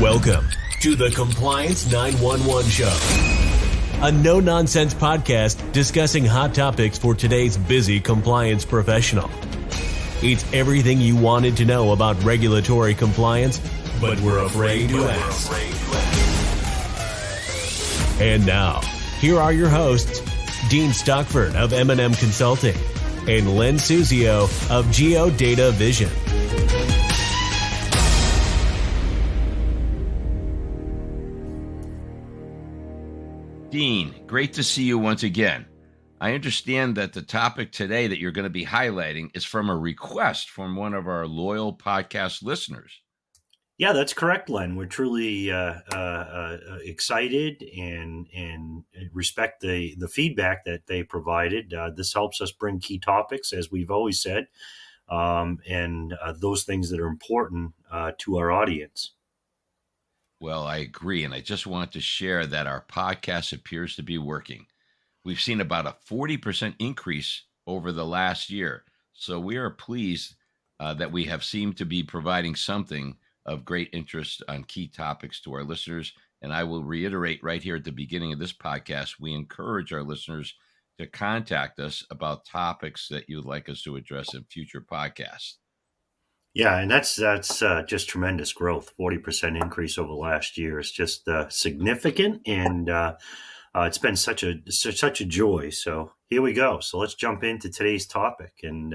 Welcome to the Compliance 911 Show, a no-nonsense podcast discussing hot topics for today's busy compliance professional. It's everything you wanted to know about regulatory compliance, but we're afraid to ask. And now, here are your hosts, Dean Stockford of M&M Consulting and Len Suzio of GeoData Vision. Dean, great to see you once again. I understand that the topic today that you're going to be highlighting is from a request from one of our loyal podcast listeners. Yeah, that's correct, Len. We're truly excited and respect the feedback that they provided. This helps us bring key topics, as we've always said, and those things that are important to our audience. Well, I agree, and I just want to share that our podcast appears to be working. We've seen about a 40% increase over the last year, so we are pleased that we have seemed to be providing something of great interest on key topics to our listeners. And I will reiterate right here at the beginning of this podcast, we encourage our listeners to contact us about topics that you would like us to address in future podcasts. Yeah, and that's just tremendous growth. 40% increase over last year is just significant, and it's been such a joy. So here we go. So let's jump into today's topic. And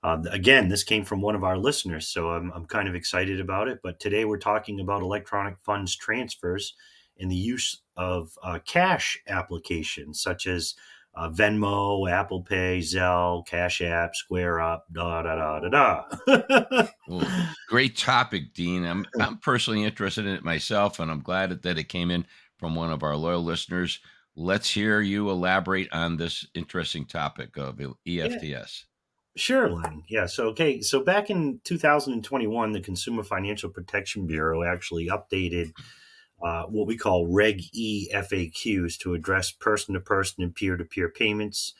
again, this came from one of our listeners, so I'm kind of excited about it. But today we're talking about electronic funds transfers and the use of cash applications such as Venmo, Apple Pay, Zelle, Cash App, Square Up, Well, great topic, Dean. I'm personally interested in it myself, and I'm glad that it came in from one of our loyal listeners. Let's hear you elaborate on this interesting topic of EFTs. Yeah. Sure, Len. Yeah. So back in 2021, the Consumer Financial Protection Bureau actually updated what we call Reg E FAQs to address person-to-person and peer-to-peer payments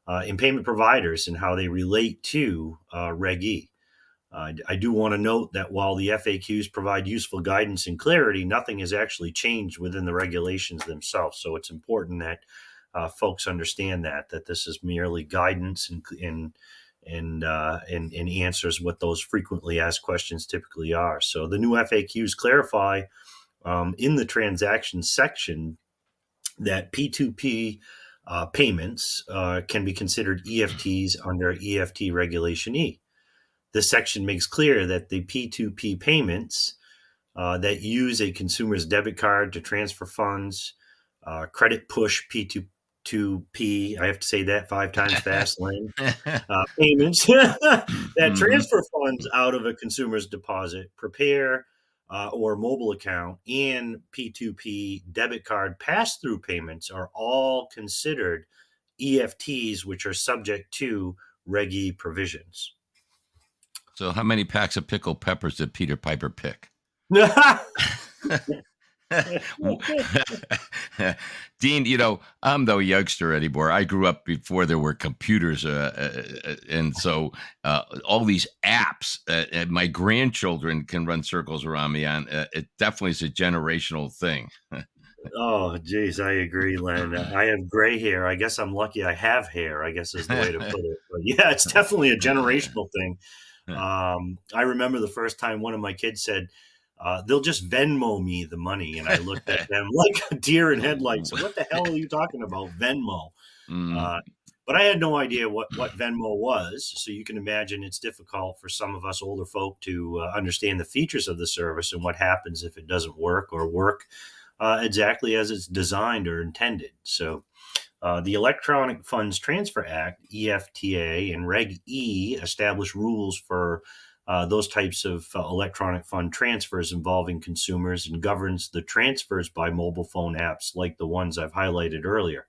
and payment providers and how they relate to Reg E. I do want to note that while the FAQs provide useful guidance and clarity, nothing has actually changed within the regulations themselves. So it's important that folks understand that this is merely guidance and answers what those frequently asked questions typically are. So the new FAQs clarify in the transactions section that P2P payments can be considered EFTs under EFT-Regulation E. This section makes clear that the P2P payments that use a consumer's debit card to transfer funds, credit push P2P, I have to say that 5 times fast, Len, payments that transfer funds out of a consumer's deposit, prepare, or mobile account, and P2P debit card pass-through payments are all considered EFTs, which are subject to Reg E provisions. So how many packs of pickled peppers did Peter Piper pick? Dean, I'm no youngster anymore. I grew up before there were computers, and so all these apps my grandchildren can run circles around me on. It definitely is a generational thing. Oh, geez, I agree, Len. I have gray hair. I guess I'm lucky I have hair, I guess is the way to put it. But yeah, it's definitely a generational thing. I remember the first time one of my kids said, they'll just Venmo me the money. And I looked at them like a deer in headlights. What the hell are you talking about, Venmo? But I had no idea what Venmo was. So you can imagine it's difficult for some of us older folk to understand the features of the service and what happens if it doesn't work or work exactly as it's designed or intended. So the Electronic Funds Transfer Act, EFTA, and Reg E establish rules for those types of electronic fund transfers involving consumers and governs the transfers by mobile phone apps like the ones I've highlighted earlier.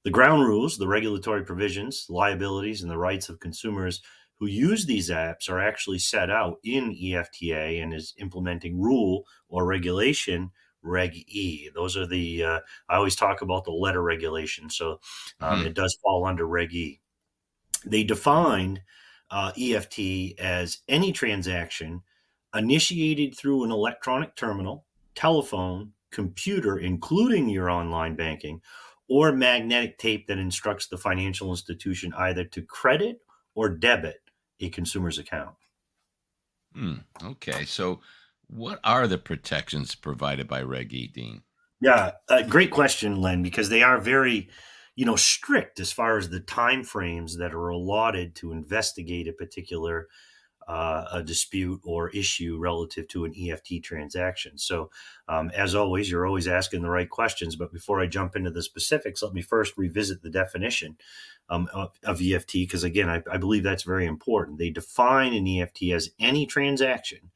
The ground rules, the regulatory provisions, liabilities, and the rights of consumers who use these apps are actually set out in EFTA and is implementing rule or regulation Reg E. Those are I always talk about the letter regulation, so it does fall under Reg E. They defined EFT as any transaction initiated through an electronic terminal, telephone, computer, including your online banking, or magnetic tape that instructs the financial institution either to credit or debit a consumer's account. Okay. So, what are the protections provided by Reg E, Dean? Yeah, great question, Len, because they are very, strict as far as the time frames that are allotted to investigate a particular a dispute or issue relative to an EFT transaction. So, as always, you're always asking the right questions. But before I jump into the specifics, let me first revisit the definition of EFT, because again, I believe that's very important. They define an EFT as any transaction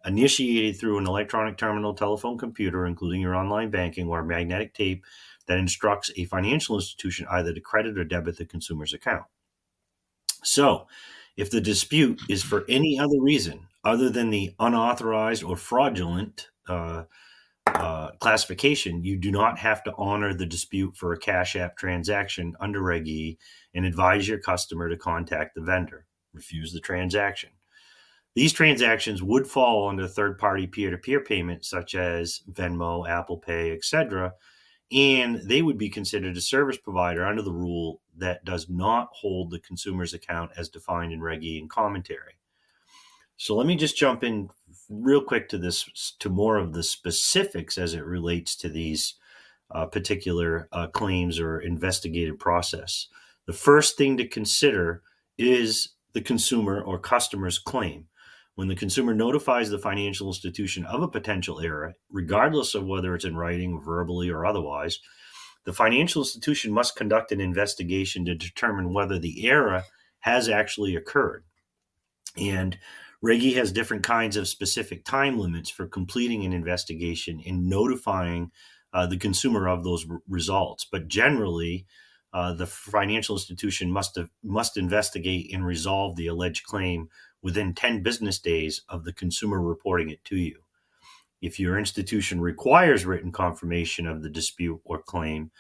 initiated through an electronic terminal, telephone, computer, including your online banking, or magnetic tape that instructs a financial institution either to credit or debit the consumer's account. So, if the dispute is for any other reason other than the unauthorized or fraudulent classification, you do not have to honor the dispute for a Cash App transaction under Reg E and advise your customer to contact the vendor. Refuse the transaction. These transactions would fall under third-party peer-to-peer payments such as Venmo, Apple Pay, etc., and they would be considered a service provider under the rule that does not hold the consumer's account as defined in Reg E and commentary. So let me just jump in real quick to more of the specifics as it relates to these particular claims or investigative process. The first thing to consider is the consumer or customer's claim. When the consumer notifies the financial institution of a potential error, regardless of whether it's in writing, verbally, or otherwise, the financial institution must conduct an investigation to determine whether the error has actually occurred. And Reg E has different kinds of specific time limits for completing an investigation and notifying the consumer of those results. But generally, the financial institution must investigate and resolve the alleged claim within 10 business days of the consumer reporting it to you. If your institution requires written confirmation of the dispute or claim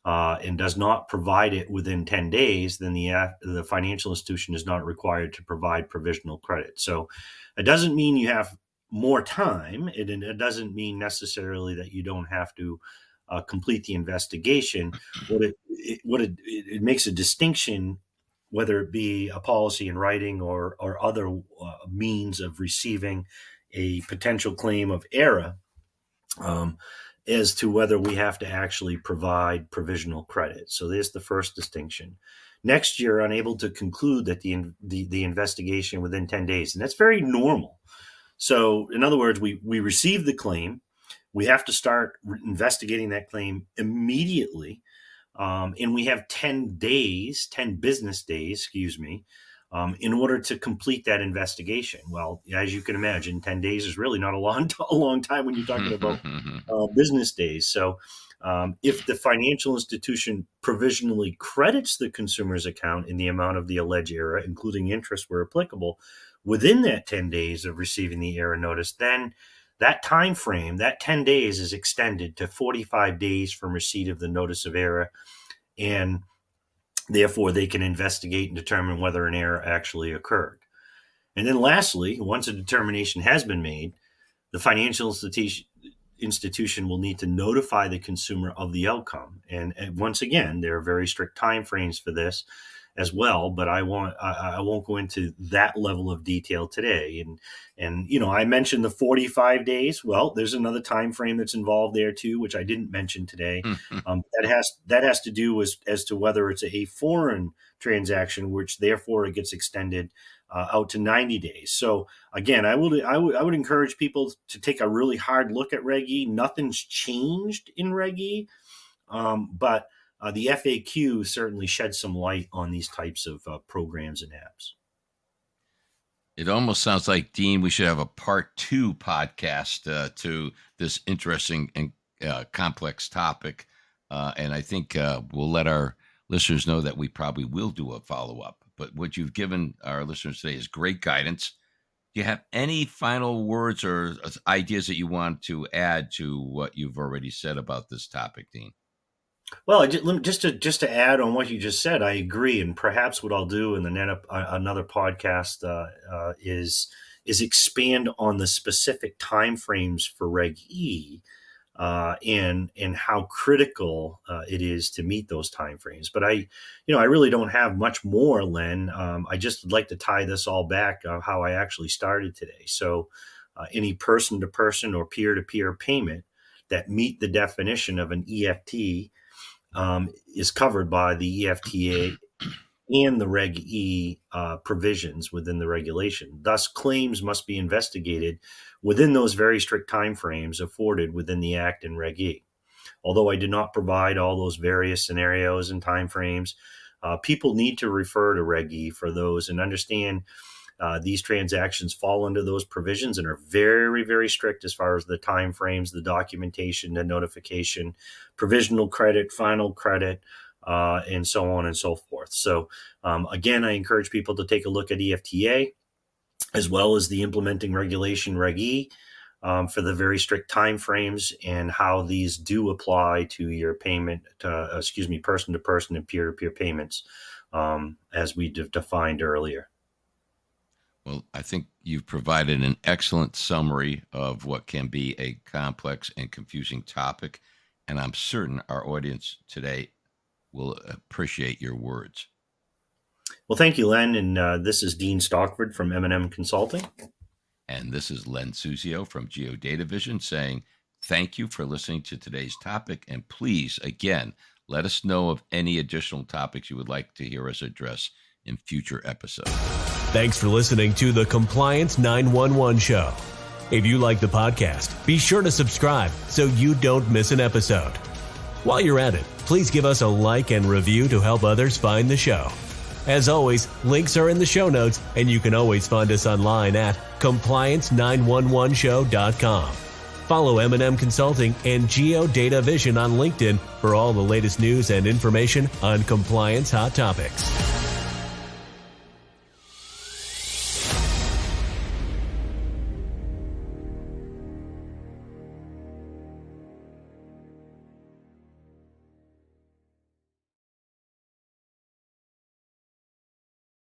and does not provide it within 10 days, then the financial institution is not required to provide provisional credit. So it doesn't mean you have more time. It doesn't mean necessarily that you don't have to complete the investigation. It makes a distinction, whether it be a policy in writing or other means of receiving a potential claim of error, as to whether we have to actually provide provisional credit. So there's the first distinction. Next, you're unable to conclude that the investigation within 10 days, and that's very normal. So in other words, we receive the claim. We have to start investigating that claim immediately. And we have 10 business days, in order to complete that investigation. Well, as you can imagine, 10 days is really not a long time when you're talking about business days. So if the financial institution provisionally credits the consumer's account in the amount of the alleged error, including interest where applicable, within that 10 days of receiving the error notice, then that time frame, that 10 days, is extended to 45 days from receipt of the notice of error, and therefore they can investigate and determine whether an error actually occurred. And then lastly, once a determination has been made, the financial institution will need to notify the consumer of the outcome. And once again, there are very strict time frames for this as well, but I won't go into that level of detail today. And I mentioned the 45 days. Well, there's another time frame that's involved there too, which I didn't mention today. That has to do as to whether it's a foreign transaction, which therefore it gets extended out to 90 days. So again, I would encourage people to take a really hard look at Reg E. Nothing's changed in Reg E, but the FAQ certainly shed some light on these types of programs and apps. It almost sounds like, Dean, we should have a part 2 podcast to this interesting and complex topic. And I think we'll let our listeners know that we probably will do a follow-up. But what you've given our listeners today is great guidance. Do you have any final words or ideas that you want to add to what you've already said about this topic, Dean? Well, just to add on what you just said, I agree. And perhaps what I'll do in another podcast is is expand on the specific timeframes for Reg E and how critical it is to meet those timeframes. But I really don't have much more, Len. I just would like to tie this all back how I actually started today. So any person-to-person or peer-to-peer payment that meet the definition of an EFT is covered by the EFTA and the Reg E provisions within the regulation. Thus, claims must be investigated within those very strict timeframes afforded within the Act and Reg E. Although I did not provide all those various scenarios and timeframes, people need to refer to Reg E for those and understand these transactions fall under those provisions and are very, very strict as far as the timeframes, the documentation, the notification, provisional credit, final credit, and so on and so forth. So again, I encourage people to take a look at EFTA as well as the implementing regulation Reg E for the very strict timeframes and how these do apply to your payment, person-to-person and peer-to-peer payments as we defined earlier. Well, I think you've provided an excellent summary of what can be a complex and confusing topic, and I'm certain our audience today will appreciate your words. Well, thank you, Len. And this is Dean Stockford from M&M Consulting. And this is Len Suzio from Geodata Vision saying thank you for listening to today's topic. And please, again, let us know of any additional topics you would like to hear us address in future episodes. Thanks for listening to the Compliance 911 Show. If you like the podcast, be sure to subscribe so you don't miss an episode. While you're at it, please give us a like and review to help others find the show. As always, links are in the show notes, and you can always find us online at compliance911show.com. Follow M&M Consulting and Geodata Vision on LinkedIn for all the latest news and information on compliance hot topics.